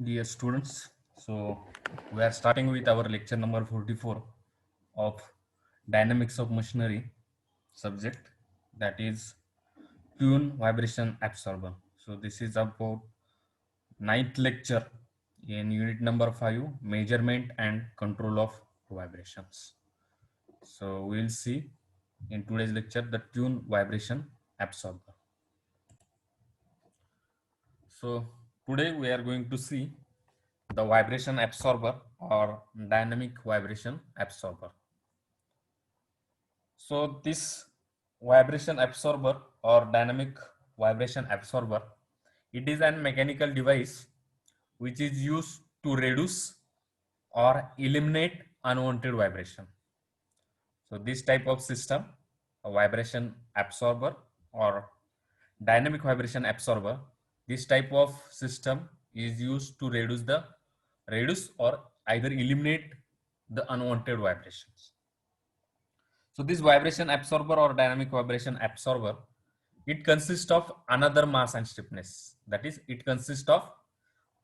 Dear students, so we are starting with our lecture number 44 of Dynamics of Machinery subject, that is Tune Vibration Absorber. So this is about ninth lecture in unit number 5, Measurement and Control of Vibrations. So we will see in today's lecture the Tune Vibration Absorber. So today we are going to see the vibration absorber or dynamic vibration absorber. So this vibration absorber or dynamic vibration absorber, it is an mechanical device which is used to reduce or eliminate unwanted vibration. So this type of system, a vibration absorber or dynamic vibration absorber, this type of system is used to reduce or either eliminate the unwanted vibrations. So this vibration absorber or dynamic vibration absorber, it consists of another mass and stiffness. That is, it consists of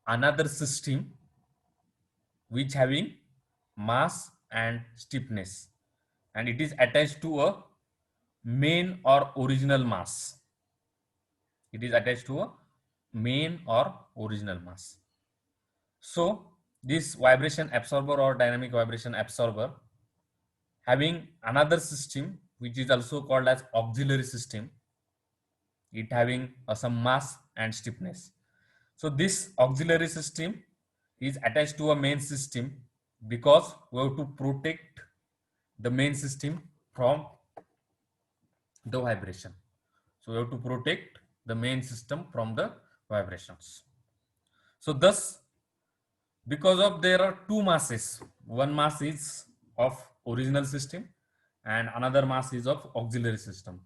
another system which having mass and stiffness, and it is attached to a main or original mass. It is attached to a main or original mass. So this vibration absorber or dynamic vibration absorber having another system which is also called as auxiliary system, it having some mass and stiffness. So this auxiliary system is attached to a main system because we have to protect the main system from the vibration. So we have to protect the main system from the vibrations. So thus, because of there are two masses, one mass is of original system and another mass is of auxiliary system.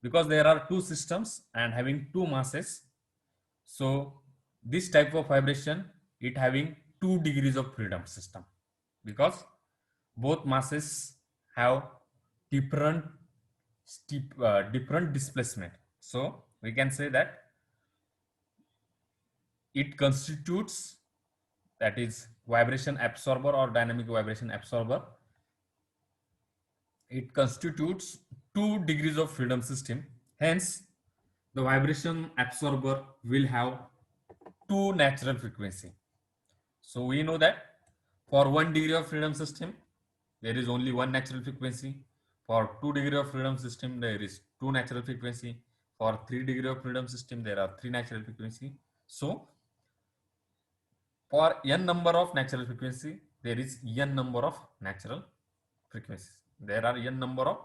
Because there are two systems and having two masses, so this type of vibration, it having 2 degrees of freedom system, because both masses have different different displacement. So we can say that it constitutes, that is vibration absorber or dynamic vibration absorber, it constitutes 2 degrees of freedom system. Hence the vibration absorber will have two natural frequency. So we know that for 1 degree of freedom system there is only one natural frequency. For 2 degree of freedom system there is two natural frequency. For 3 degree of freedom system there are three natural frequency. So for n number of natural frequency there is n number of natural frequencies. There are n number of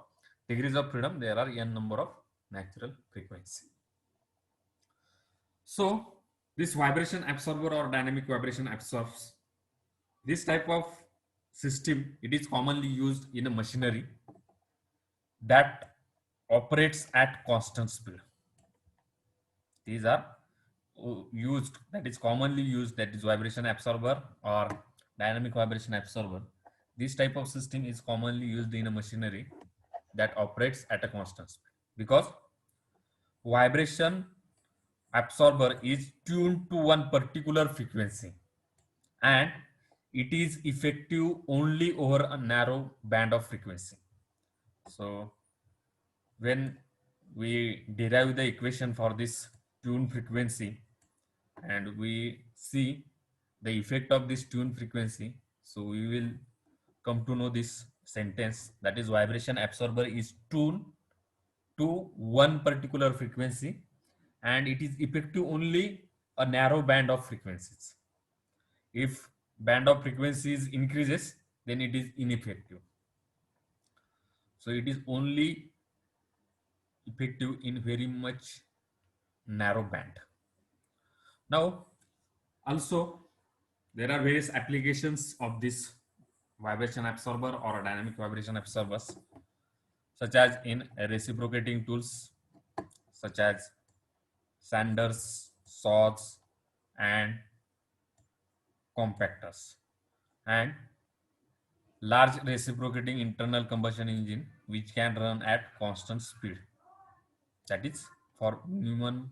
degrees of freedom, there are n number of natural frequency. So this vibration absorber or dynamic vibration absorbs, this type of system, it is commonly used in a machinery that operates at constant speed. These are used, that is commonly used, that is vibration absorber or dynamic vibration absorber. This type of system is commonly used in a machinery that operates at a constant speed, because vibration absorber is tuned to one particular frequency and it is effective only over a narrow band of frequency. So when we derive the equation for this tune frequency and we see the effect of this tune frequency, so we will come to know this sentence, that is vibration absorber is tuned to one particular frequency and it is effective only a narrow band of frequencies. If band of frequencies increases, then it is ineffective. So it is only effective in very much narrow band. Now also there are various applications of this vibration absorber or dynamic vibration absorbers, such as in reciprocating tools such as sanders, saws and compactors, and large reciprocating internal combustion engine which can run at constant speed, that is for minimum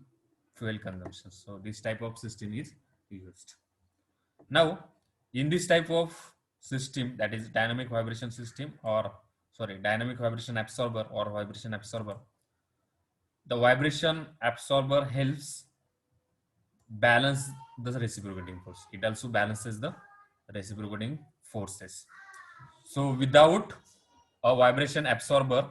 fuel consumption. So this type of system is used. Now, in this type of system, that is dynamic vibration system, or sorry, dynamic vibration absorber or vibration absorber, the vibration absorber helps balance the reciprocating force. It also balances the reciprocating forces. So without a vibration absorber,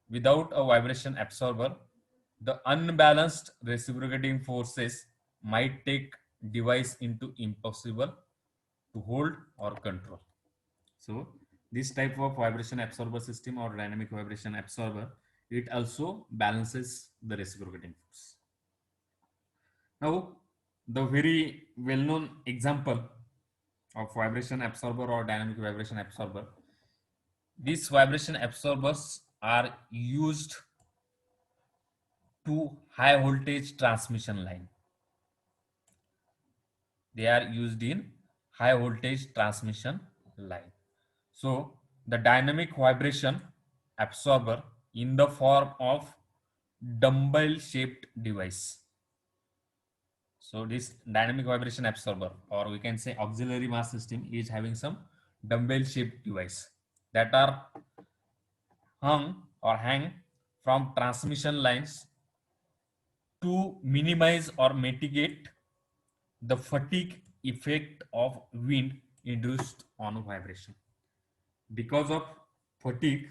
the unbalanced reciprocating forces might take device into impossible to hold or control. So this type of vibration absorber system or dynamic vibration absorber, it also balances the reciprocating force. Now, the very well-known example of vibration absorber or dynamic vibration absorber, these vibration absorbers are used to high voltage transmission line. They are used in high voltage transmission line. So the dynamic vibration absorber in the form of dumbbell shaped device. So this dynamic vibration absorber, or we can say auxiliary mass system, is having some dumbbell shaped device that are hung or hang from transmission lines to minimize or mitigate the fatigue effect of wind induced on vibration. Because of fatigue,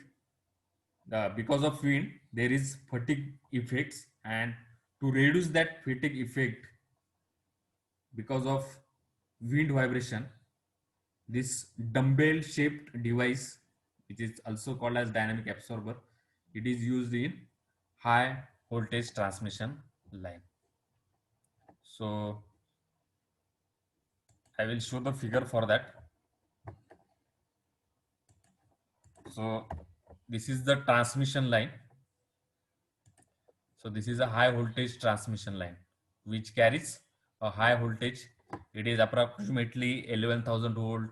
because of wind, there is fatigue effects, and to reduce that fatigue effect because of wind vibration, this dumbbell shaped device, which is also called as dynamic absorber, it is used in high voltage transmission line. So I will show the figure for that. So this is the transmission line. So this is a high voltage transmission line which carries a high voltage. It is approximately 11,000 volt,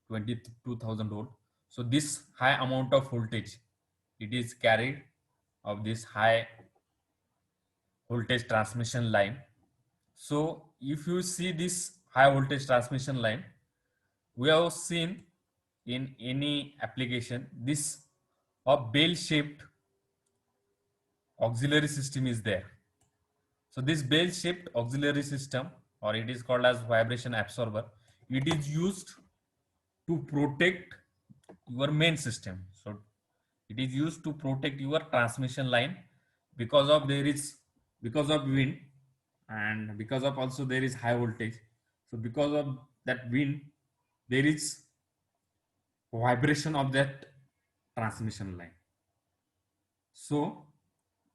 22,000 volt. So this high amount of voltage, it is carried of this high voltage transmission line. So if you see this high voltage transmission line, we have seen in any application this a bell shaped auxiliary system is there. So this bell shaped auxiliary system, or it is called as vibration absorber, it is used to protect your main system. So it is used to protect your transmission line because of because of wind, and because of also there is high voltage. So because of that wind, there is vibration of that transmission line. So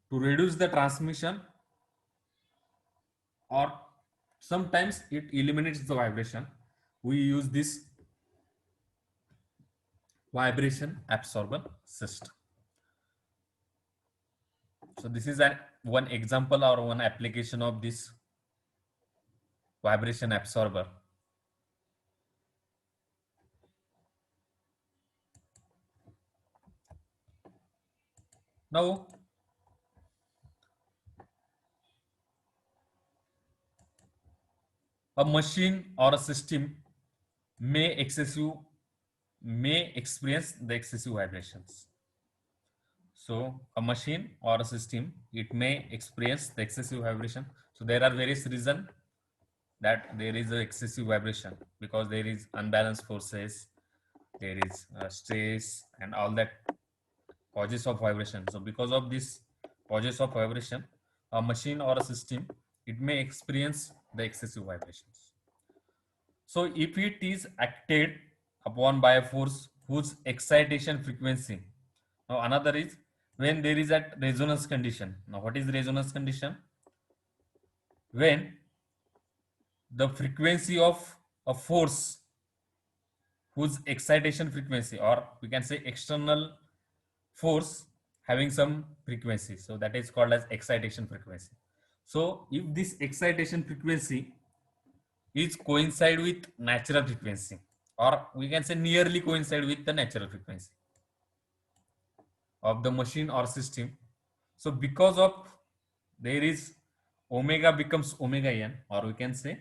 to reduce the transmission, or sometimes it eliminates the vibration, we use this vibration absorber system. So this is an one example or one application of this vibration absorber. Now a machine or a system may experience the excessive vibrations. So a machine or a system, it may experience the excessive vibration. So there are various reasons that there is a excessive vibration, because there is unbalanced forces, there is stress and all that causes of vibration. So because of this causes of vibration, a machine or a system, it may experience the excessive vibrations. So if it is acted upon by a force whose excitation frequency, now another is when there is at resonance condition. Now what is resonance condition? When the frequency of a force whose excitation frequency, or we can say external force having some frequency, so that is called as excitation frequency. So if this excitation frequency is coincide with natural frequency, or we can say nearly coincide with the natural frequency of the machine or system, so because of there is omega becomes omega n, or we can say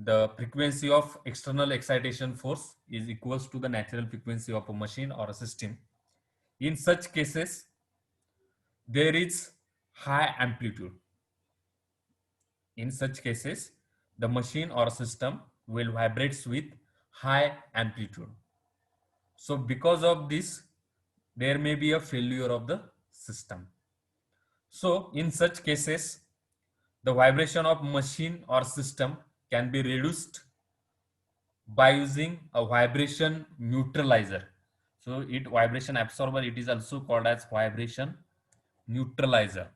the frequency of external excitation force is equals to the natural frequency of a machine or a system. In such cases, there is high amplitude. In such cases, the machine or system will vibrate with high amplitude. So because of this, there may be a failure of the system. So in such cases, the vibration of machine or system can be reduced by using a vibration neutralizer. So it vibration absorber, it is also called as vibration neutralizer,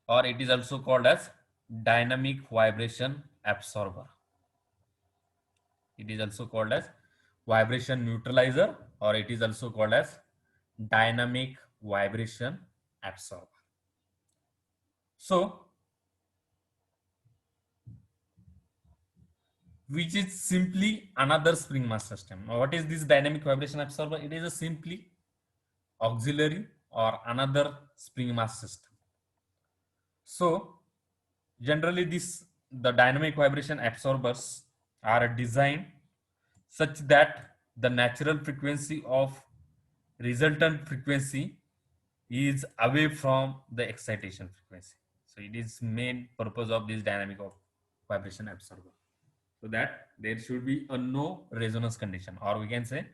or it is also called as dynamic vibration absorber. It is also called as vibration neutralizer, or it is also called as dynamic vibration absorber. So which is simply another spring mass system. Now, what is this dynamic vibration absorber? It is a simply auxiliary or another spring mass system. So generally the dynamic vibration absorbers are designed such that the natural frequency of resultant frequency is away from the excitation frequency. So it is main purpose of this dynamic of vibration absorber, so that there should be a no resonance condition, or we can say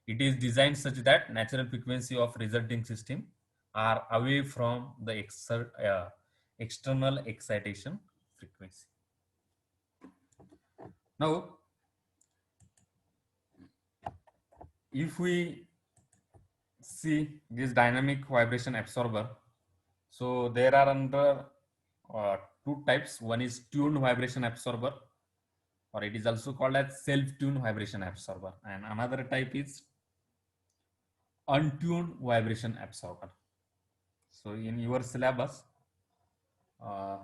it is designed such that natural frequency of resulting system are away from the external excitation frequency. Now if we see this dynamic vibration absorber, so there are under two types. One is tuned vibration absorber, or it is also called as self-tuned vibration absorber, and another type is untuned vibration absorber. So in your syllabus, uh,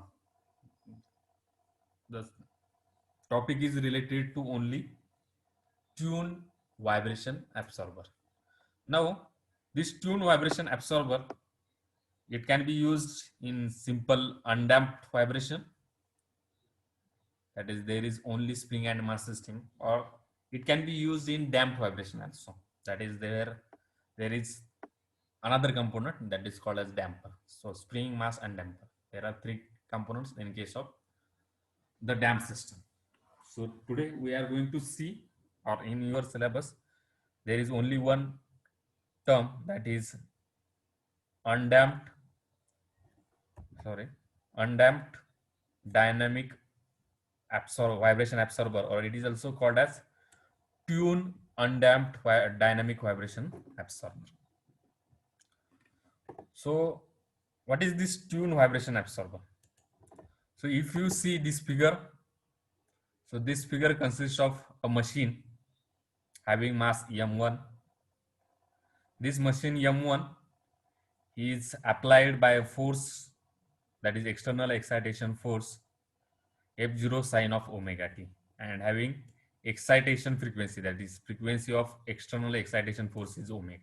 the topic is related to only tuned vibration absorber. Now this tuned vibration absorber, it can be used in simple undamped vibration, that is there is only spring and mass system, or it can be used in damped vibration also, that is there is another component that is called as damper. So spring, mass and damper, there are three components in case of the damp system. So today we are going to see, or in your syllabus there is only one term, that is undamped undamped dynamic vibration absorber, or it is also called as tune undamped dynamic vibration absorber. So what is this tune vibration absorber? So if you see this figure, so this figure consists of a machine having mass m1. This machine m1 is applied by a force, that is external excitation force, f0 sine of omega t, and having excitation frequency, that is frequency of external excitation force is omega.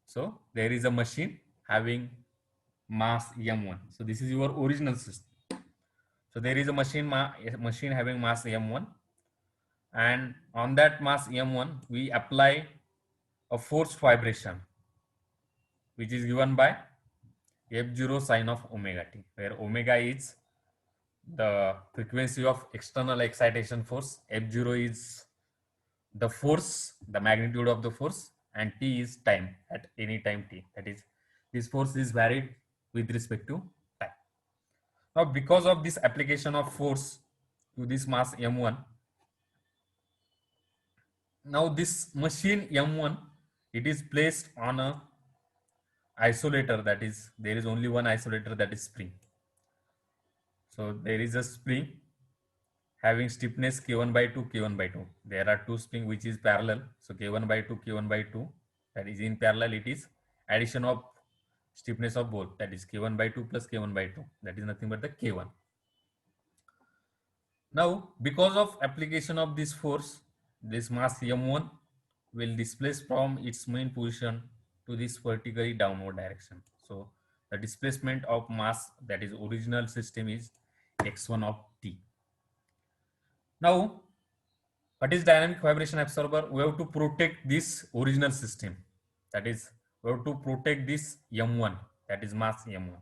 So there is a machine having mass m1. So this is your original system. So there is a machine having mass m1, and on that mass m1 we apply a forced vibration which is given by f0 sine of omega t, where omega is the frequency of external excitation force, f0 is the force, the magnitude of the force, and t is time, at any time t, that is this force is varied with respect to time. Now because of this application of force to this mass m1, now this machine m1, it is placed on a isolator, that is there is only one isolator, that is spring. So there is a spring having stiffness k1 by 2, k1 by 2. There are two springs which is parallel. So k1 by 2, k1 by 2, that is in parallel, it is addition of stiffness of both, that is k1 by 2 plus k1 by 2, that is nothing but the k1. Now because of application of this force, this mass m1 will displace from its main position to this vertically downward direction. So the displacement of mass, that is original system, is x1 of t. Now, what is dynamic vibration absorber? We have to protect this original system. That is, we have to protect this m1, that is mass m1.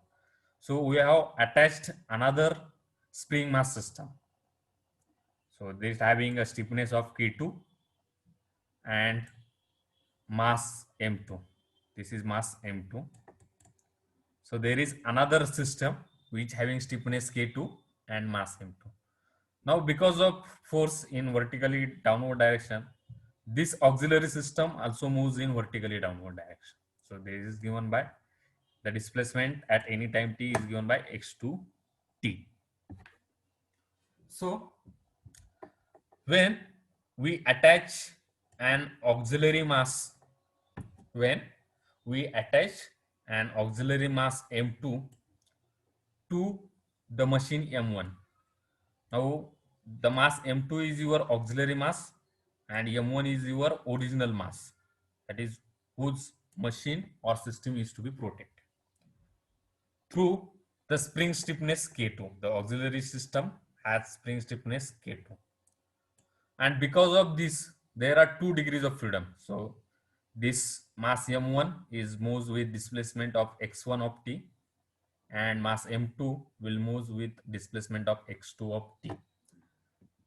So we have attached another spring mass system. So this having a stiffness of k2 and mass m2. This is mass m2. So there is another system which having stiffness k2 and mass m2. Now because of force in vertically downward direction, this auxiliary system also moves in vertically downward direction. So this is given by the displacement at any time t is given by x2 t. So when we attach an auxiliary mass, when we attach an auxiliary mass m2 to the machine m1. Now the mass m2 is your auxiliary mass and m1 is your original mass, that is whose machine or system is to be protected through the spring stiffness k2. The auxiliary system has spring stiffness k2, and because of this there are 2 degrees of freedom. So this mass m1 is moves with displacement of x1 of t, and mass m2 will move with displacement of x2 of t.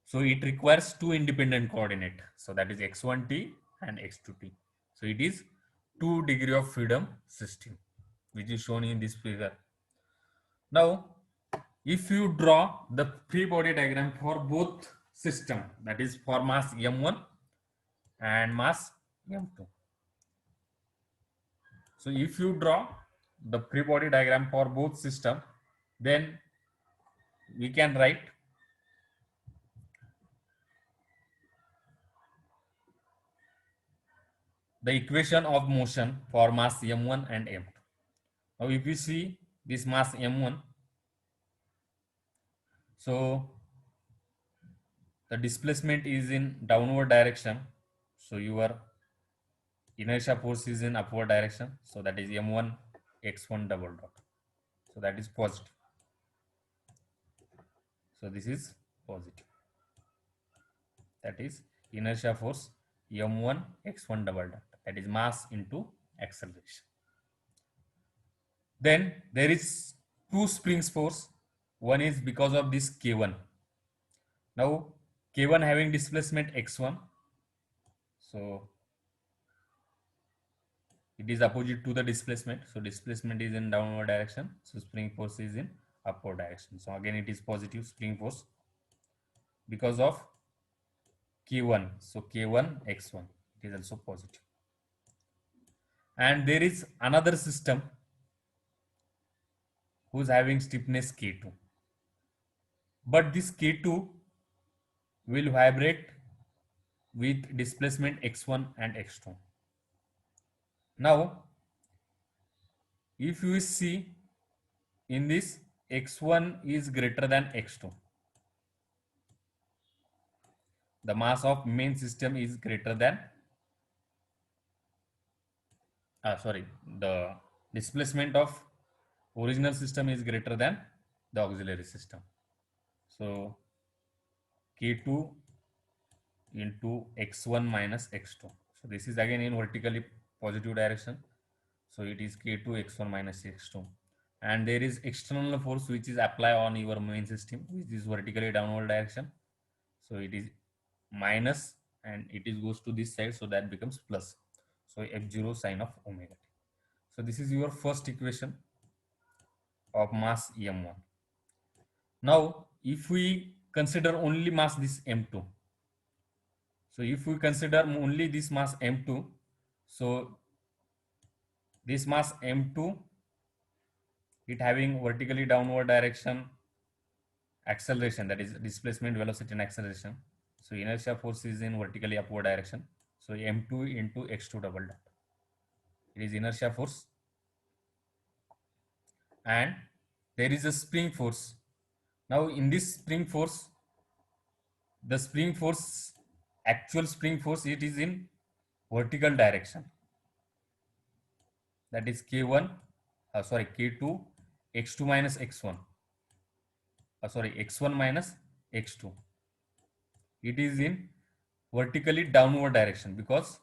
So it requires 2 independent coordinate. So that is x1t and x2t. So it is 2 degree of freedom system, which is shown in this figure. Now, if you draw the free body diagram for both system, that is for mass m1 and mass m2. So if you draw the free body diagram for both system, then we can write the equation of motion for mass m1 and m2. Now if you see this mass m1, so the displacement is in downward direction, so your inertia force is in upward direction, so that is m1 x1 double dot, so that is positive. So this is positive, that is inertia force m1 x1 double dot, that is mass into acceleration. Then there is 2 springs force. One is because of this k1. Now k1 having displacement x1, so it is opposite to the displacement. So displacement is in downward direction, so spring force is in upward direction. So again it is positive spring force because of k1. So k1 x1, it is also positive. And there is another system who's having stiffness k2, but this k2 will vibrate with displacement x1 and x2. Now if you see in this, x1 is greater than x2, the mass of main system is greater than the displacement of original system is greater than the auxiliary system. So k2 into x1 minus x2. So this is again in vertically positive direction, so it is k2 x1 minus x2. And there is external force which is applied on your main system, which is vertically downward direction, so it is minus and it is goes to this side, so that becomes plus. So f0 sine of omega t. So this is your first equation of mass m1. Now if we consider only mass this m2, so if we consider only this mass m2, so this mass m2, it having vertically downward direction acceleration, that is displacement, velocity and acceleration. So inertia force is in vertically upward direction, so m2 into x2 double dot, it is inertia force. And there is a spring force. Now in this spring force, the spring force, actual spring force, it is in vertical direction, that is k1 sorry, k2 x2 minus x1, sorry, x1 minus x2. It is in vertically downward direction because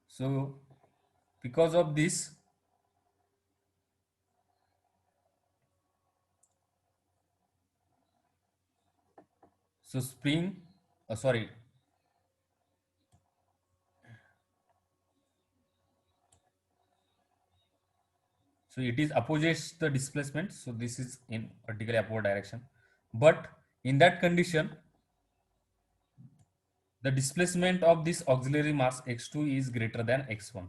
so because of this, so spring, sorry, so it is opposes the displacement. So this is in vertically upward direction, but in that condition, the displacement of this auxiliary mass x2 is greater than x1.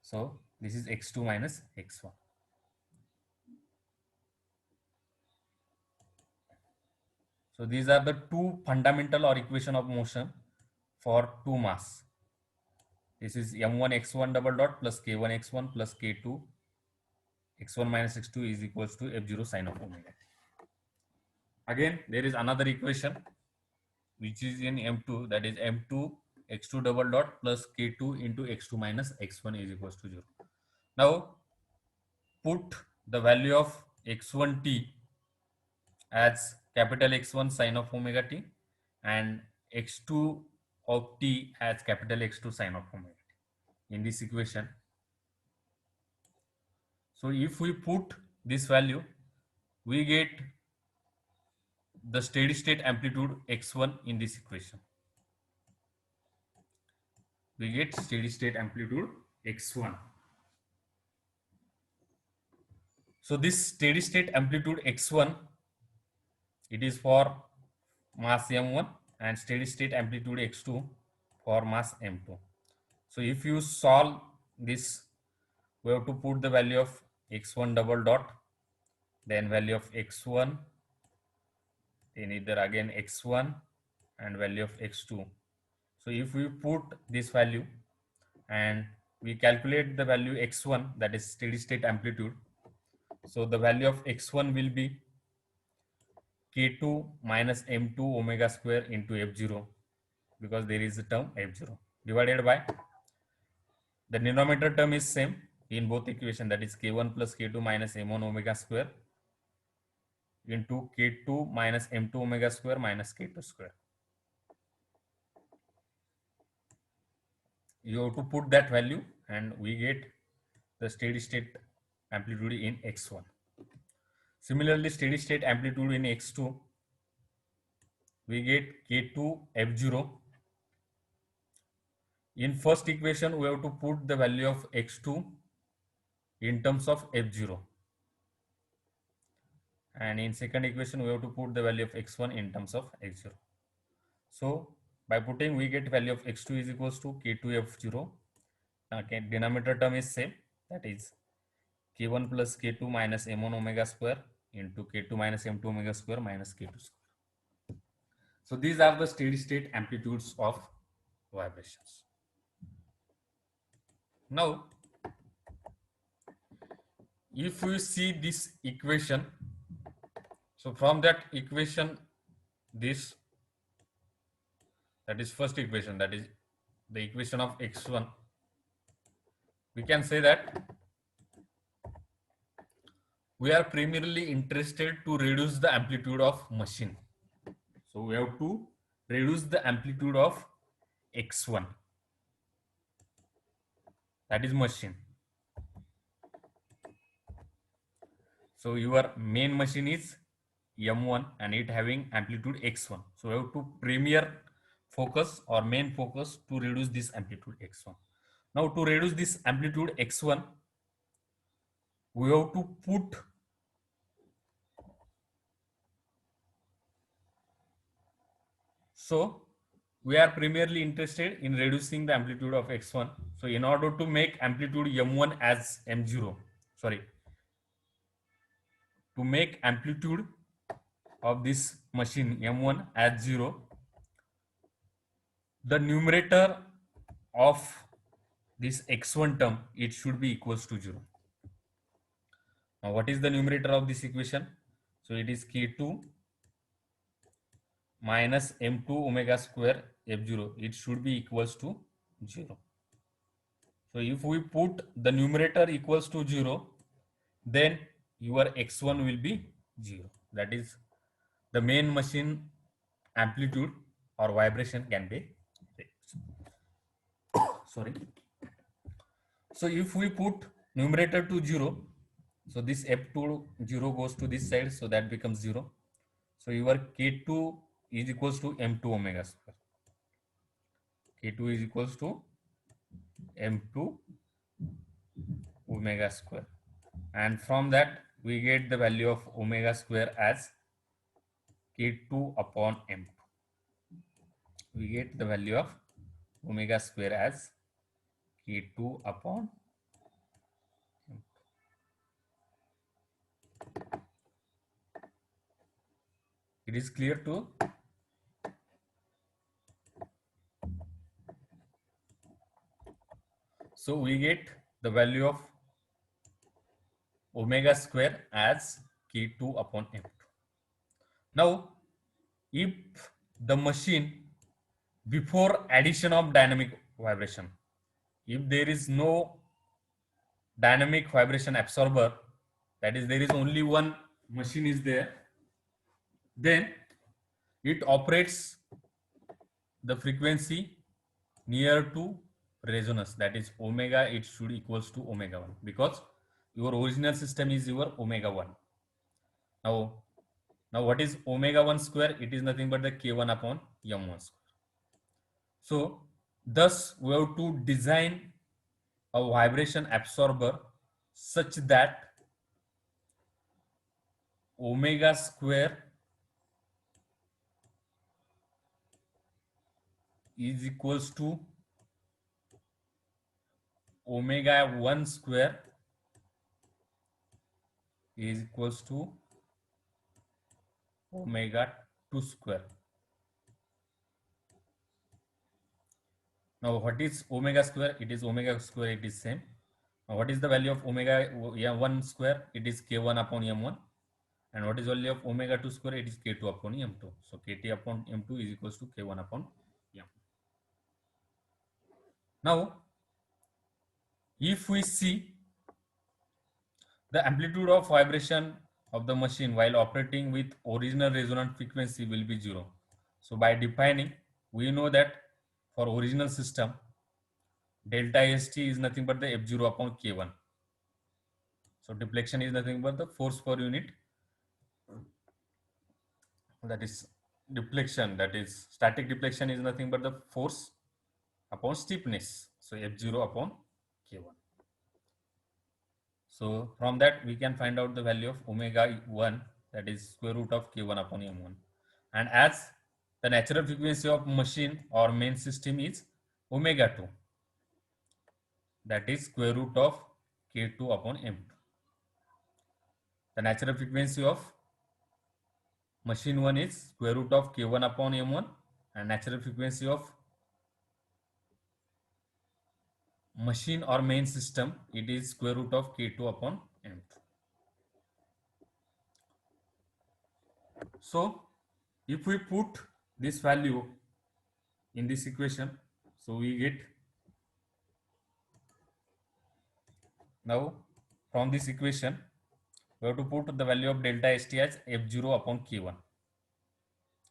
So this is x2 minus x1. So these are the two fundamental or equation of motion for two mass. This is m1 x1 double dot plus k1 x1 plus k2 x1 minus x2 is equals to f0 sine of omega. Again, there is another equation which is in m2, that is m2 x2 double dot plus k2 into x2 minus x1 is equals to 0. Now put the value of x1t as capital X1 sine of omega t and x2 of t as capital X2 sine of omega t in this equation. So if we put this value, we get the steady state amplitude x1 in this equation. We get steady state amplitude x1. So this steady state amplitude x1, it is for mass m1 and steady state amplitude x2 for mass m2. So if you solve this, we have to put the value of x1 double dot, then value of x1, then either again x1 and value of x2. So if we put this value and we calculate the value x1, that is steady state amplitude, so the value of x1 will be k2 minus m2 omega square into f0, because there is a term f0, divided by the denominator term is same in both equation, that is k1 plus k2 minus m1 omega square into k2 minus m2 omega square minus k2 square. You have to put that value and we get the steady state amplitude in x1. Similarly, steady state amplitude in x2, we get k2 f0. In first equation, we have to put the value of x2 in terms of f0. And in second equation, we have to put the value of x1 in terms of x0. So by putting, we get value of x2 is equals to k2 f0. Okay, denominator term is same, that is k1 plus k2 minus m1 omega square into k2 minus m2 omega square minus k2 square. So these are the steady state amplitudes of vibrations. Now, if you see this equation, so from that equation, this, that is first equation, that is the equation of x1, we can say that we are primarily interested to reduce the amplitude of machine. So we have to reduce the amplitude of x1, that is machine. So your main machine is m1 and it having amplitude x1. So we have to premier focus or main focus to reduce this amplitude x1. Now to reduce this amplitude x1, we have to put so we are primarily interested in reducing the amplitude of x1. So in order to make amplitude m1 as m0, sorry, to make amplitude of this machine m1 as 0, the numerator of this x1 term, it should be equals to 0. Now what is the numerator of this equation? So it is k2 minus m2 omega square f0, it should be equals to 0. So if we put the numerator equals to 0, then your x1 will be 0. That is the main machine amplitude or vibration can be reduced. Sorry. So if we put numerator to 0, so this f2 0 goes to this side, so that becomes 0. So your k2 is equals to m2 omega square. K2 is equals to m2 omega square, and from that we get the value of omega square as k2 upon m2. We get the value of omega square as k2 upon m2. It is clear to? So we get the value of omega square as k2 upon m2. Now, if the machine before addition of dynamic vibration, if there is no dynamic vibration absorber, that is there is only one machine is there, then it operates the frequency near to resonance, that is omega, it should equals to omega 1, because your original system is your omega 1. Now what is omega 1 square? It is nothing but the k1 upon m1 square. So thus we have to design a vibration absorber such that omega square is equals to omega 1 square is equals to omega 2 square. Now what is omega square? It is omega square, it is same. Now what is the value of omega 1 square? It is k1 upon m1. And what is value of omega 2 square? It is k2 upon m2. So kt upon m2 is equals to k1 upon m. Now if we see the amplitude of vibration of the machine while operating with original resonant frequency will be 0. So by defining, we know that for original system, delta st is nothing but the f0 upon k1. So deflection is nothing but the force per unit, that is deflection, that is static deflection is nothing but the force upon stiffness. So f0 upon k1. So from that we can find out the value of omega 1, that is square root of k1 upon m1. And as the natural frequency of machine or main system is omega 2, that is square root of k2 upon m2. The natural frequency of machine 1 is square root of k1 upon m1, and natural frequency of machine or main system, it is square root of k2 upon m2. So if we put this value in this equation, so we get, now from this equation we have to put the value of delta st as f0 upon k1.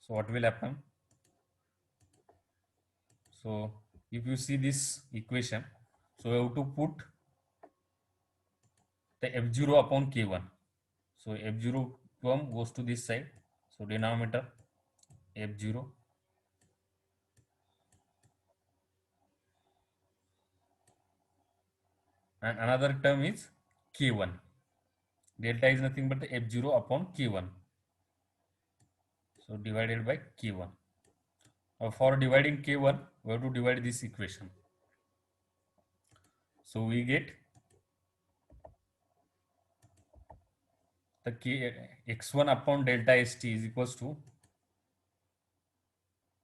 So what will happen? So if you see this equation, so we have to put the f0 upon k1. So f0 term goes to this side, so denominator f0 and another term is k1. Delta is nothing but the f0 upon k1, so divided by k1. Now for dividing k1, we have to divide this equation. So we get the x1 upon delta st is equals to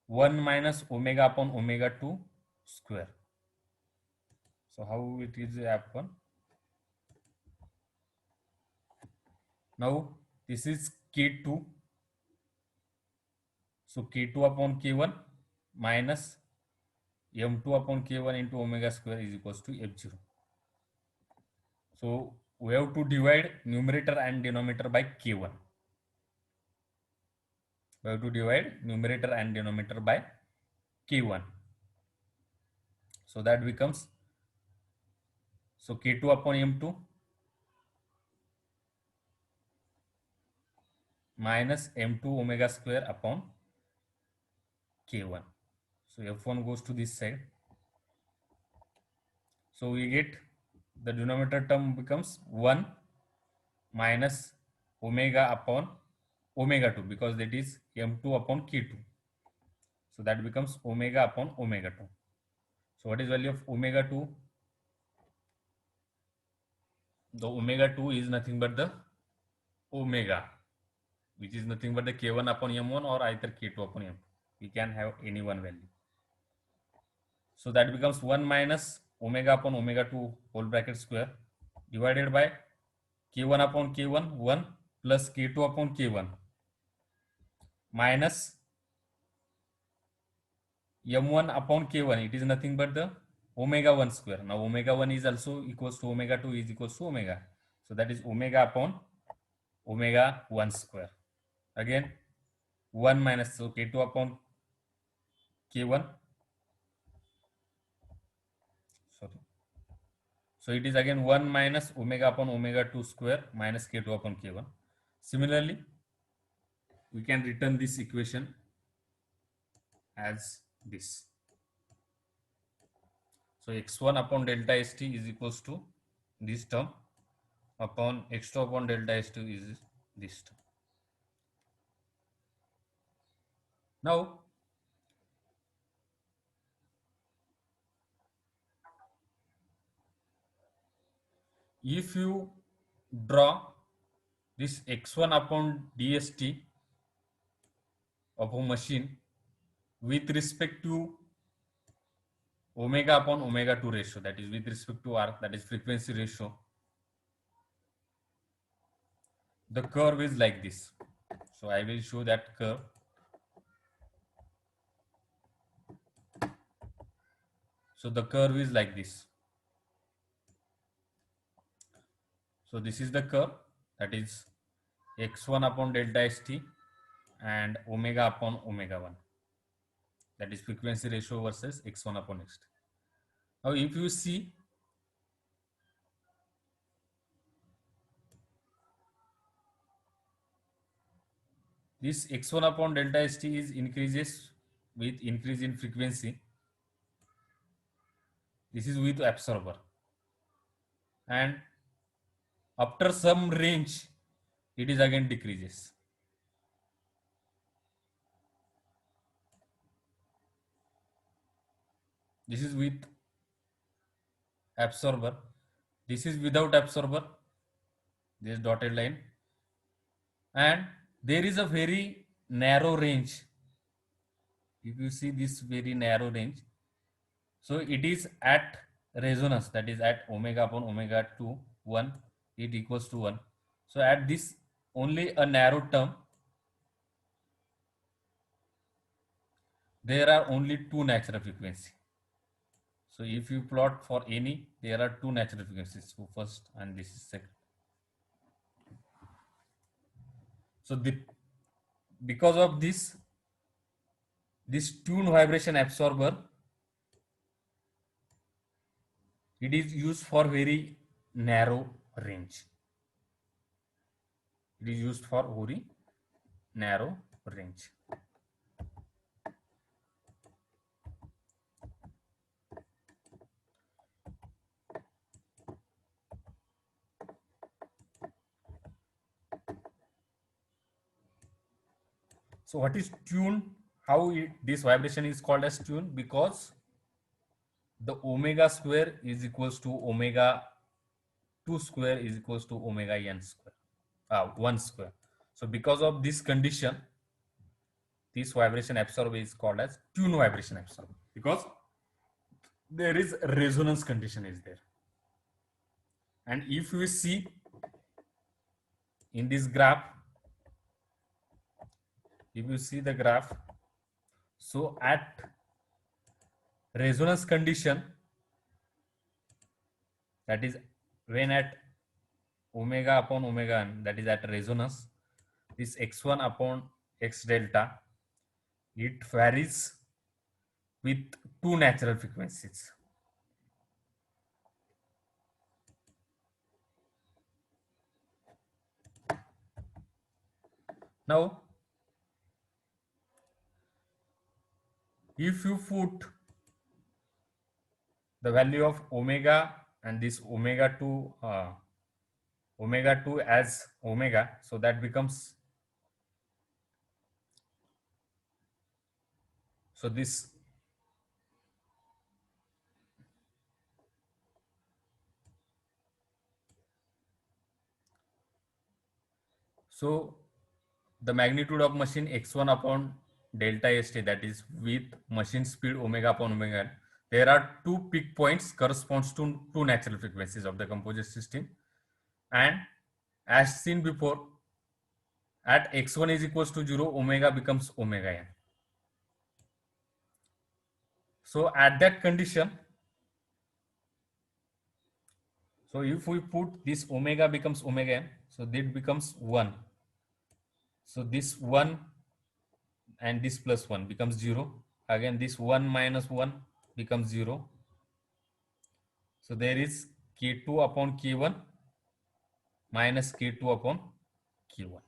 1 minus omega upon omega 2 square. So how it is happen? Now this is k2. So K2 upon K1 minus M2 upon K1 into omega square is equals to F0. So we have to divide numerator and denominator by K1. We have to divide numerator and denominator by K1. So that becomes, so K2 upon M2 minus M2 omega square upon K1. So F1 goes to this side. So we get the denominator term becomes 1 minus omega upon omega 2, because that is M2 upon K2. So that becomes omega upon omega 2. So what is value of omega 2? The omega 2 is nothing but the omega, which is nothing but the K1 upon M1 or either K2 upon M2. We can have any one value. So that becomes 1 minus omega upon omega 2 whole bracket square divided by K1 upon K1 1 plus K2 upon K1 minus M1 upon K1. It is nothing but the omega 1 square. Now omega 1 is also equals to omega 2 is equals to omega. So that is omega upon omega 1 square. Again 1 minus, so K2 upon K1. Sorry. So it is again 1 minus omega upon omega 2 square minus K2 upon K1. Similarly, we can return this equation as this. So x1 upon delta st is equals to this term upon x2 upon delta s2 is this term. Now, if you draw this x1 upon dst of a machine with respect to omega upon omega 2 ratio, that is with respect to r, that is frequency ratio, the curve is like this. So I will show that curve. So the curve is like this. So this is the curve, that is x1 upon delta st and omega upon omega 1, that is frequency ratio versus x1 upon xt. Now if you see, this x1 upon delta st is increases with increase in frequency. This is with absorber, and after some range it is again decreases. This is with absorber, this is without absorber, this dotted line, and there is a very narrow range. If you see this very narrow range, so it is at resonance, that is at omega upon omega 2 1, it equals to 1. So at this only a narrow term, there are only two natural frequencies. So if you plot for any, there are two natural frequencies, so first and this is second. So because of this tune vibration absorber, it is used for very narrow range. It is used for very narrow range. So what is tune? How this vibration is called as tune? Because the omega square is equals to omega 2 square is equals to omega n square, 1 square. So because of this condition, this vibration absorber is called as tune vibration absorber, because there is resonance condition is there. And if we see in this graph, if you see the graph, So at resonance condition, that is when at omega upon omega n, that is at resonance, this x1 upon x delta, it varies with two natural frequencies. Now, if you put the value of omega and this omega 2 as omega, so that becomes, so this, so the magnitude of machine x1 upon delta st, that is with machine speed omega upon omega n, there are two peak points corresponds to two natural frequencies of the composite system, and as seen before, at x1 is equals to 0, omega becomes omega n. So at that condition, so if we put this omega becomes omega n, so that becomes 1. So this 1 and this plus 1 becomes 0. Again this 1 minus 1 becomes 0. So there is k2 upon k1 minus k2 upon k1.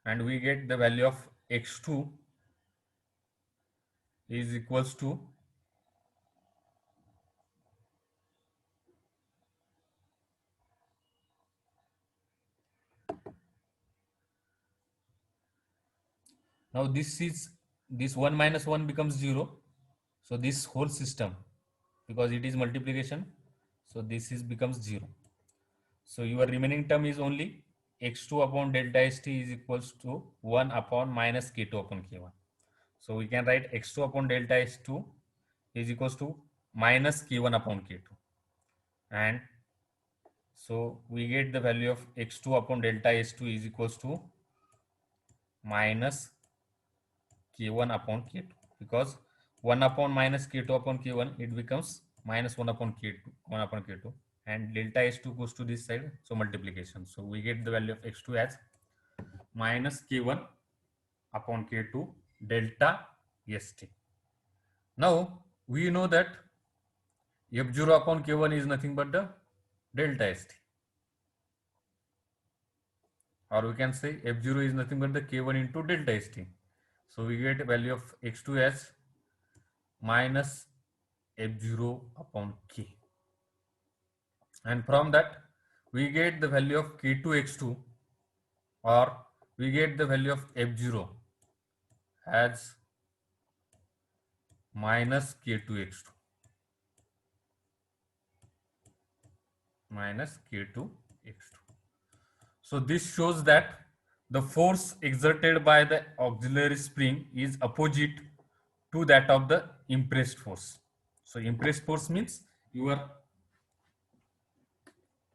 And we get the value of x2 is equals to now this 1 minus 1 becomes 0. So this whole system, because it is multiplication, so this is becomes 0. So your remaining term is only x2 upon delta st is equals to 1 upon minus k2 upon k1. So we can write x2 upon delta s2 is equals to minus k1 upon k2. And so we get the value of x2 upon delta s2 is equals to minus k1 upon k2, because 1 upon minus k2 upon k1, it becomes minus 1 upon k2, 1 upon k2, and delta s2 goes to this side, so multiplication. So we get the value of x2 as minus k1 upon k2 delta st. Now we know that f0 upon k1 is nothing but the delta st, or we can say f0 is nothing but the k1 into delta st. So we get a value of x2 as minus f0 upon k, and from that we get the value of k2 x2, or we get the value of f0 as minus k2 x2 minus k2 x2. So this shows that the force exerted by the auxiliary spring is opposite to that of the impressed force. So impressed force means your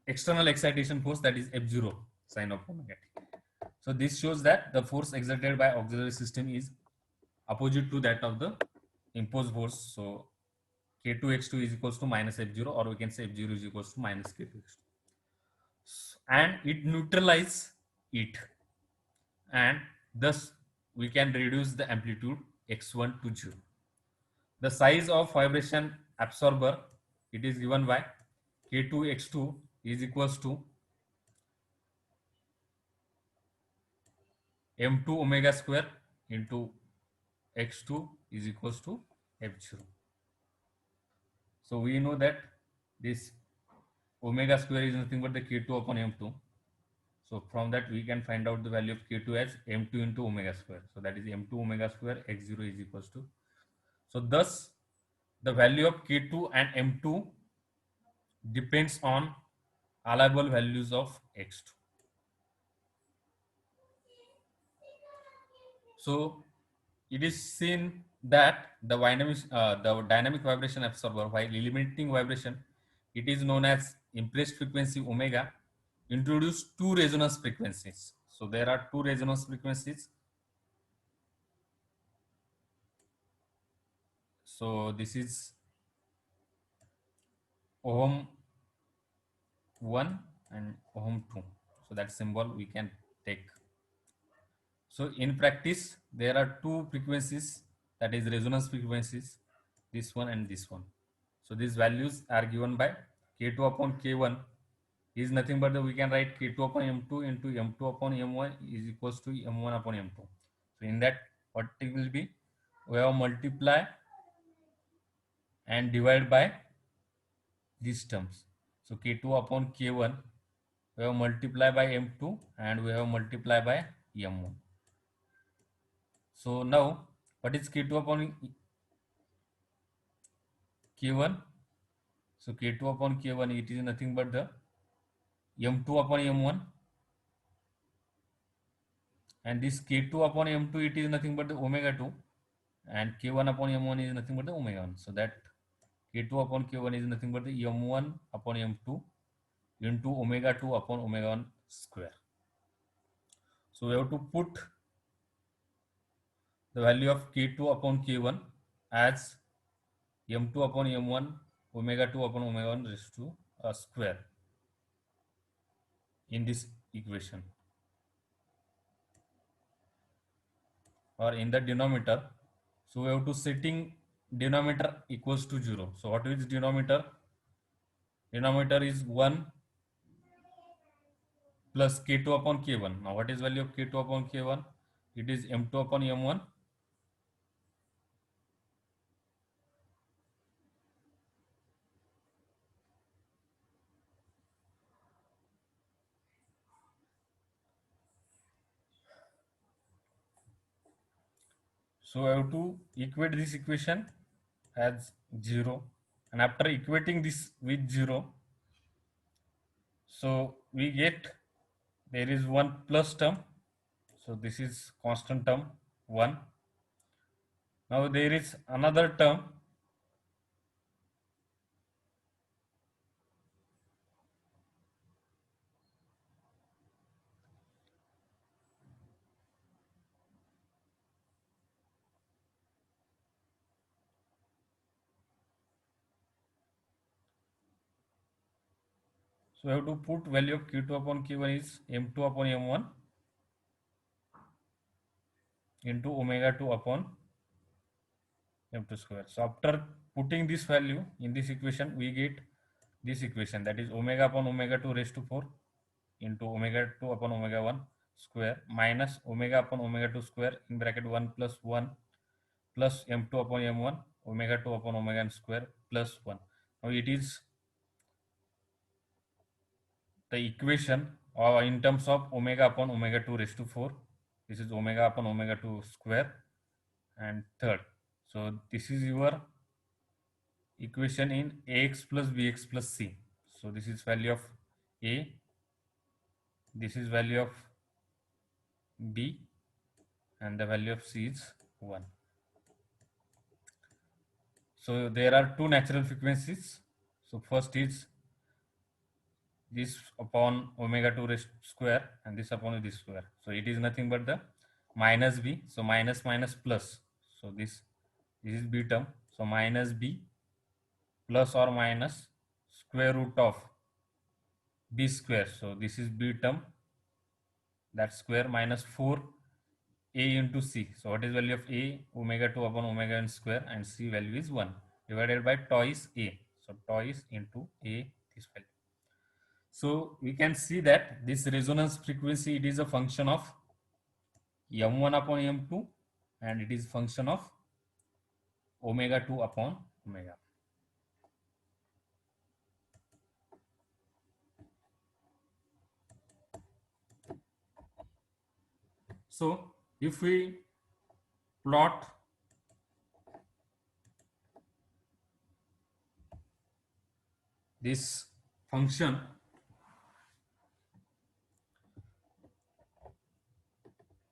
external excitation force, that is f0 sine of omega t. So this shows that the force exerted by auxiliary system is opposite to that of the imposed force. So k2 x2 is equals to minus f0, or we can say f0 is equals to minus k2 x2, and it neutralizes it, and thus we can reduce the amplitude x1 to 0. The size of vibration absorber, it is given by k2 x2 is equals to m2 omega square into x2 is equals to f0. So we know that this omega square is nothing but the k2 upon m2. So from that we can find out the value of k2 as m2 into omega square. So that is m2 omega square x0 is equals to. So thus the value of k2 and m2 depends on allowable values of x2. So it is seen that the dynamic vibration absorber, while eliminating vibration, it is known as impressed frequency omega, introduce two resonance frequencies. So there are two resonance frequencies. So this is ohm 1 and ohm 2. So that symbol we can take. So in practice, there are two frequencies, that is resonance frequencies, this one and this one. So these values are given by K2 upon K1 is nothing but we can write K2 upon M2 into M2 upon M1 is equals to M1 upon M2. So in that, what it will be, we have multiply and divide by these terms. So K2 upon K1, we have multiply by M2 and we have multiply by M1. So now, what is K2 upon K1? So K2 upon K1, it is nothing but the M2 upon M1, and this K2 upon M2, it is nothing but the omega 2, and K1 upon M1 is nothing but the omega 1. So that K2 upon K1 is nothing but the M1 upon M2 into omega 2 upon omega 1 square. So we have to put the value of K2 upon K1 as M2 upon M1 omega 2 upon omega 1 raised to a square in this equation, or in the denominator. So we have to setting denominator equals to 0. So what is denominator? Denominator is 1 plus K2 upon K1. Now what is value of K2 upon K1? It is M2 upon M1. So I have to equate this equation as 0, and after equating this with 0, so we get there is one plus term. So this is constant term 1. Now there is another term. So I have to put value of Q2 upon Q1 is M2 upon M1 into omega 2 upon M2 square. So after putting this value in this equation, we get this equation, that is omega upon omega 2 raised to 4 into omega 2 upon omega 1 square minus omega upon omega 2 square in bracket 1 plus 1 plus M2 upon M1 omega 2 upon omega n square plus 1. Now it is the equation in terms of omega upon omega 2 raised to 4. This is omega upon omega 2 square and third. So this is your equation in ax plus bx plus c. So this is value of a, this is value of b, and the value of c is 1. So there are two natural frequencies. So first is this upon omega 2 raised square and this upon this square. So it is nothing but the minus b. So minus minus plus. So this is b term. So minus b plus or minus square root of b square. So this is b term, that square minus 4 a into c. So what is value of a? Omega 2 upon omega n square, and c value is 1 divided by twice a. So twice into a, this value. So we can see that this resonance frequency, it is a function of m1 upon m2, and it is function of omega 2 upon omega. So if we plot this function,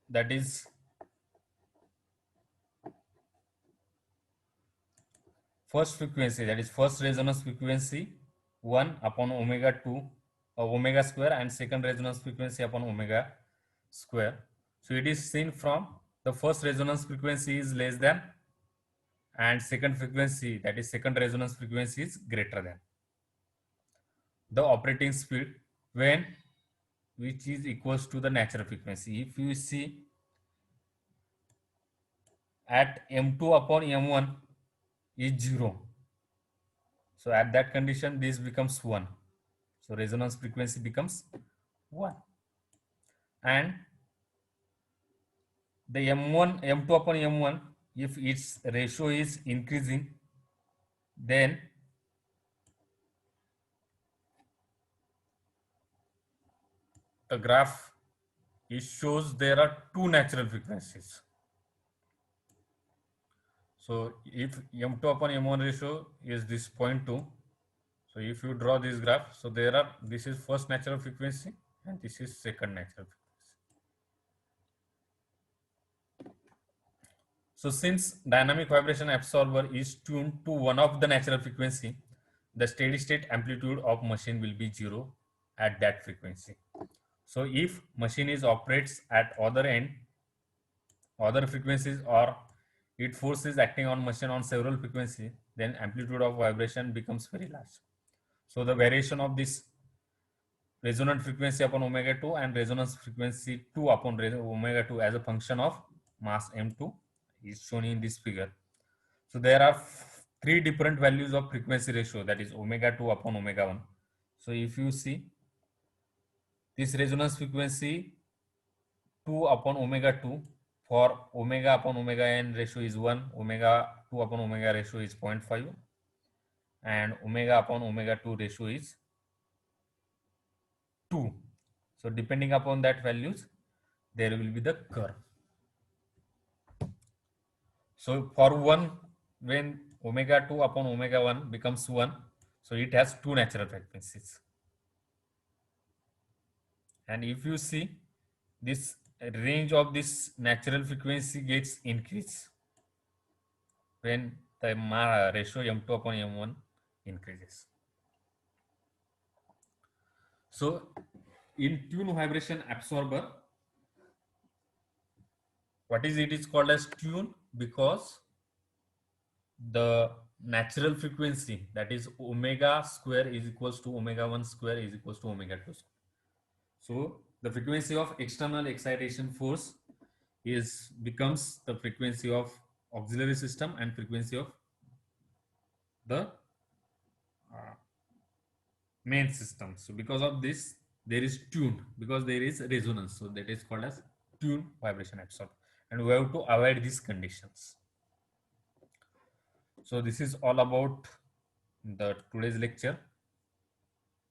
that is first frequency, that is first resonance frequency 1 upon omega 2 omega square, and second resonance frequency upon omega square. So it is seen from the first resonance frequency is less than and second frequency, that is second resonance frequency, is greater than the operating speed when which is equals to the natural frequency. If you see at m2 upon m1 is 0, so at that condition this becomes 1, so resonance frequency becomes 1. And the m1 m2 upon m1, if its ratio is increasing, then the graph, it shows there are two natural frequencies. So if m2 upon m1 ratio is this 0.2, so if you draw this graph, so there are, this is first natural frequency and this is second natural frequency. So since dynamic vibration absorber is tuned to one of the natural frequency, the steady state amplitude of machine will be 0 at that frequency. So if machine is operates at other end, other frequencies, or it force is acting on machine on several frequencies, then amplitude of vibration becomes very large. So the variation of this resonant frequency upon omega 2 and resonance frequency 2 upon omega 2 as a function of mass m2 is shown in this figure. So there are three different values of frequency ratio, that is omega 2 upon omega 1. So if you see this resonance frequency 2 upon omega 2, for omega upon omega n ratio is 1, omega 2 upon omega ratio is 0.5, and omega upon omega 2 ratio is 2. So depending upon that values, there will be the curve. So for 1, when omega 2 upon omega 1 becomes 1, so it has two natural frequencies. And if you see, this range of this natural frequency gets increased when the ratio m2 upon m1 increases. So in tune vibration absorber, what is it is called as tune? Because the natural frequency, that is omega square, is equals to omega 1 square is equals to omega 2 square. So the frequency of external excitation force is becomes the frequency of auxiliary system and frequency of the main system. So because of this, there is tuned, because there is resonance, so that is called as tune vibration absorber, and we have to avoid these conditions. So this is all about the today's lecture,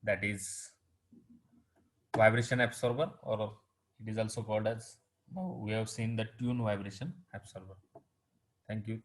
that is vibration absorber, or it is also called as, now we have seen the tune vibration absorber. Thank you.